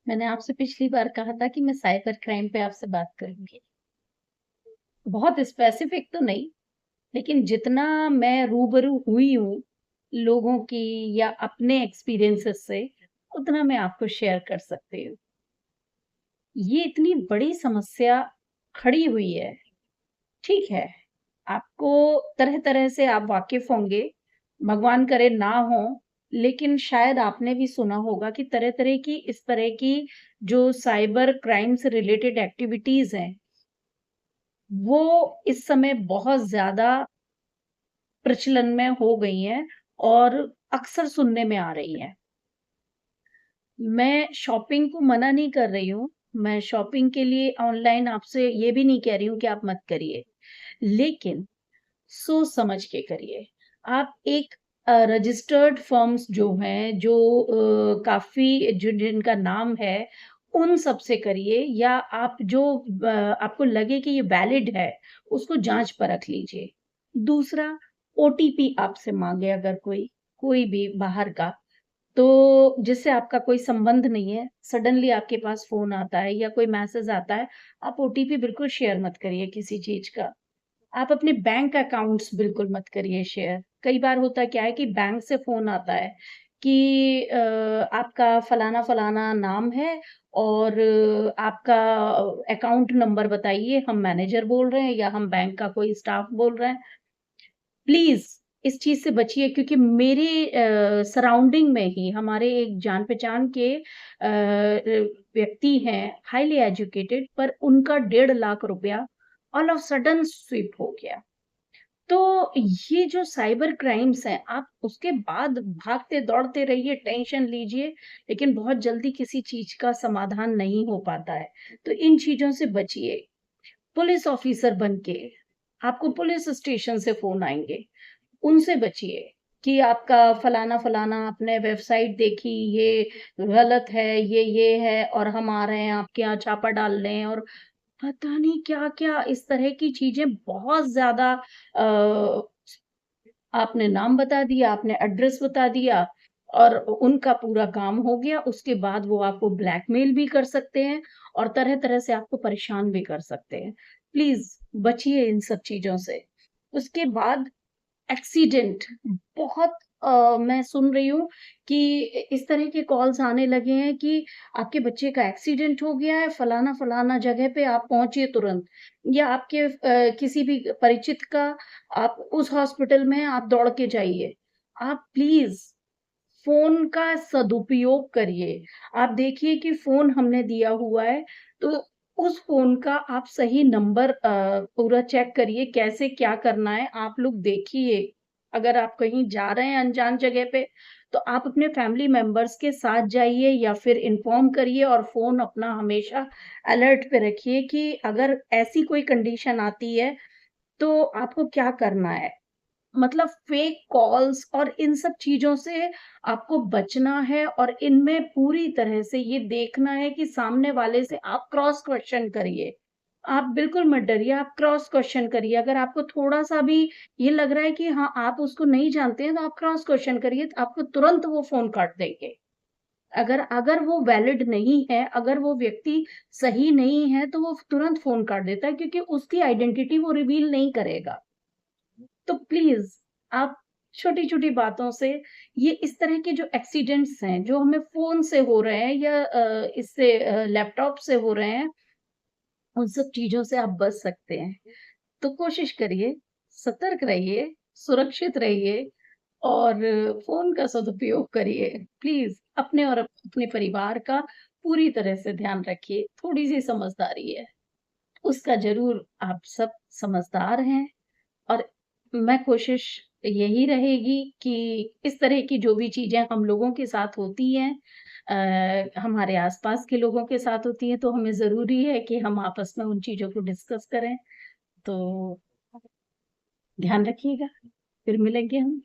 मैंने आपसे पिछली बार कहा था कि मैं साइबर क्राइम पे आपसे बात करूँगी। बहुत स्पेसिफिक तो नहीं, लेकिन जितना मैं रूबरू हुई हूँ, लोगों की या अपने एक्सपीरियंसेस से, उतना मैं आपको शेयर कर सकती हूँ। ये इतनी बड़ी समस्या खड़ी हुई है, ठीक है, आपको तरह-तरह से आप वाकिफ़ होंगे, भगवान करे ना हो, लेकिन शायद आपने भी सुना होगा कि तरह-तरह की इस तरह की जो साइबर क्राइम से रिलेटेड एक्टिविटीज़ हैं, वो इस समय बहुत ज़्यादा प्रचलन में हो गई हैं और अक्सर सुनने में आ रही हैं। मैं शॉपिंग को मना नहीं कर रही हूँ, मैं शॉपिंग के लिए ऑनलाइन आपसे ये भी नहीं कह रही हूँ कि आप मत करिए, लेकिन सोच समझ के करिए। आप एक रजिस्टर्ड फर्म्स जो हैं, जो काफ़ी जो जिनका नाम है, उन सब से करिए या आप जो आपको लगे कि ये वैलिड है, उसको जाँच-परख लीजिए। दूसरा, ओटीपी आपसे माँगे अगर कोई भी बाहर का, तो जिससे आपका कोई संबंध नहीं है, सडनली आपके पास फ़ोन आता है या कोई मैसेज आता है, आप ओटीपी बिल्कुल शेयर मत करिए किसी चीज़ का। आप अपने बैंक अकाउंट्स बिल्कुल मत करिए शेयर। कई बार होता क्या है कि बैंक से फ़ोन आता है कि आपका फलाना-फलाना नाम है और आपका अकाउंट नंबर बताइए, हम मैनेजर बोल रहे हैं या हम बैंक का कोई स्टाफ बोल रहे हैं। प्लीज़ इस चीज़ से बचिए क्योंकि मेरे सराउंडिंग में ही हमारे एक जान-पहचान के व्यक्ति हैं, हाइली एजुकेटेड पर उनका 1.5 लाख रुपया ऑल ऑफ सडन स्वीप हो गया। तो ये जो साइबर क्राइम्स हैं, आप उसके बाद भागते-दौड़ते रहिए, टेंशन लीजिए, लेकिन बहुत जल्दी किसी चीज़ का समाधान नहीं हो पाता है। तो इन चीज़ों से बचिए। पुलिस ऑफ़िसर बन के आपको पुलिस स्टेशन से फ़ोन आएँगे। उनसे बचिए कि आपका फलाना-फलाना आपने वेबसाइट देखी, ये गलत है, ये है और हम आ रहे हैं आपके यहाँ छापा डाल रहे हैं और पता नहीं क्या-क्या इस तरह की चीज़ें बहुत ज़्यादा अ, आपने नाम बता दिया, आपने एड्रेस बता दिया और उनका पूरा काम हो गया। उसके बाद वो आपको ब्लैकमेल भी कर सकते हैं और तरह-तरह से आपको परेशान भी कर सकते हैं। प्लीज़ बचिए इन सब चीज़ों से। उसके बाद एक्सीडेंट बहुत मैं सुन रही हूँ कि इस तरह के कॉल्स आने लगे हैं कि आपके बच्चे का एक्सीडेंट हो गया है, फलाना-फलाना जगह पे आप पहुँचिए तुरंत या आपके किसी भी परिचित का आप उस हॉस्पिटल में हैं, आप दौड़ के जाइए। आप प्लीज़ फ़ोन का सदुपयोग करिए। आप देखिए कि फ़ोन हमने दिया हुआ है, तो उस फ़ोन का आप सही नंबर पूरा चेक करिए, कैसे क्या करना है, आप लोग देखिए। अगर आप कहीं जा रहे हैं अनजान जगह पे, तो आप अपने फैमिली मेंबर्स के साथ जाइए या फिर इन्फॉर्म करिए और फ़ोन अपना हमेशा अलर्ट पे रखिए कि अगर ऐसी कोई कंडीशन आती है, तो आपको क्या करना है। मतलब फेक कॉल्स और इन सब चीज़ों से आपको बचना है और इनमें पूरी तरह से ये देखना है कि सामने वाले से आप क्रॉस क्वेश्चन करिए। आप बिल्कुल मत डरिए, आप क्रॉस क्वेश्चन करिए। अगर आपको थोड़ा-सा भी ये लग रहा है कि हाँ, आप उसको नहीं जानते हैं, तो आप क्रॉस क्वेश्चन करिए, तो आपको तुरंत वो फ़ोन काट देंगे। अगर अगर वो वैलिड नहीं है, अगर वो व्यक्ति सही नहीं है, तो वो तुरंत फ़ोन काट देता है क्योंकि उसकी आइडेंटिटी वो रिवील नहीं करेगा। तो प्लीज़ आप छोटी-छोटी बातों से ये इस तरह के जो एक्सीडेंट्स हैं, जो हमें फ़ोन से हो रहे हैं या इससे लैपटॉप से हो रहे हैं, उन सब चीज़ों से आप बच सकते हैं। तो कोशिश करिए, सतर्क रहिए, सुरक्षित रहिए और फ़ोन का सदुपयोग करिए। प्लीज़ अपने और अपने परिवार का पूरी तरह से ध्यान रखिए। थोड़ी-सी समझदारी है, उसका ज़रूर आप सब समझदार हैं और मैं कोशिश यही रहेगी कि इस तरह की जो भी चीज़ें हम लोगों के साथ होती हैं हमारे आस-पास के लोगों के साथ होती हैं, तो हमें ज़रूरी है कि हम आपस में उन चीज़ों को डिस्कस करें। तो ध्यान रखिएगा, फिर मिलेंगे हम।